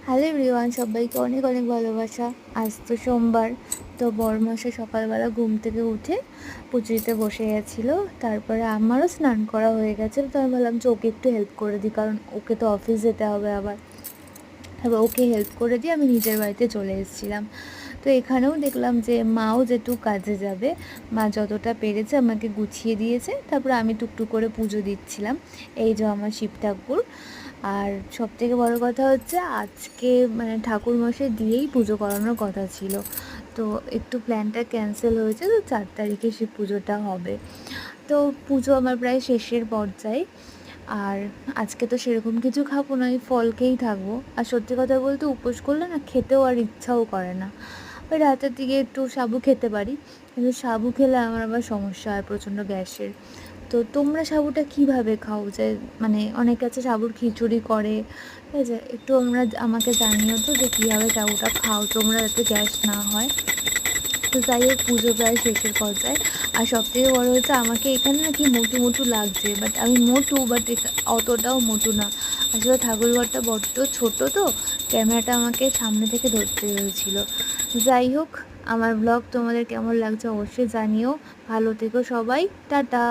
Hello everyone, সবাইকে অনেক অনেক ভালোবাসা। আজ তো সোমবার, তো বড়মশাই সকালবেলা ঘুম থেকে উঠে পুজো দিতে বসে গেছিলো। তারপরে আমারও স্নান করা হয়ে গেছে, তো আমি ভাবলাম যে ওকে একটু হেল্প করে দিই, কারণ ওকে তো অফিস যেতে হবে আবার। এবার ওকে হেল্প করে দিয়ে আমি নিজের বাড়িতে চলে এসেছিলাম। তো এখানেও দেখলাম যে মাও যেটু কাজে যাবে, মা যতটা পেরেছে আমাকে গুছিয়ে দিয়েছে। তারপরে আমি টুকটুক করে পুজো দিচ্ছিলাম। এই যে আমার শিব ঠাকুর। আর সবথেকে বড় কথা হচ্ছে আজকে মানে ঠাকুরমশাই দিয়েই পুজো করানোর কথা ছিল, তো একটু প্ল্যানটা ক্যান্সেল হয়েছে। তো 4 তারিখে শিব পুজোটা হবে। তো পুজো আমার প্রায় শেষের পর্যায়ে। আর আজকে তো সেরকম কিছু খাবো না, ওই ফল খেয়েই থাকবো। আর সত্যি কথা বলতে উপোস করলে না খেতেও আর ইচ্ছাও করে না। ওই রাতের দিকে একটু সাবু খেতে পারি, কিন্তু সাবু খেলে আমার আবার সমস্যা হয় প্রচণ্ড গ্যাসের। তো তোমরা সাবুটা কীভাবে খাও? যে মানে অনেকে আছে সাবুর খিচুড়ি করে, ঠিক আছে? একটু আমাকে জানিও তো যে কীভাবে সাবুটা খাও তোমরা, যাতে গ্যাস না হয়। তো যাই হোক, পুজো প্রায় শেষের পর্যায়ে। আর সবথেকে বড়ো হচ্ছে আমাকে এখানে না কি মোটু মোটু লাগছে, বাট আমি মোটু, বাট অতটাও মোটু না। আসলে ঠাকুরঘরটা বড্ড ছোটো, তো ক্যামেরাটা আমাকে সামনে থেকে ধরতে হয়েছিল। যাই হোক, আমার ব্লগ তোমাদের কেমন লাগছে অবশ্যই জানিও। ভালো থেকো সবাই, টাটা।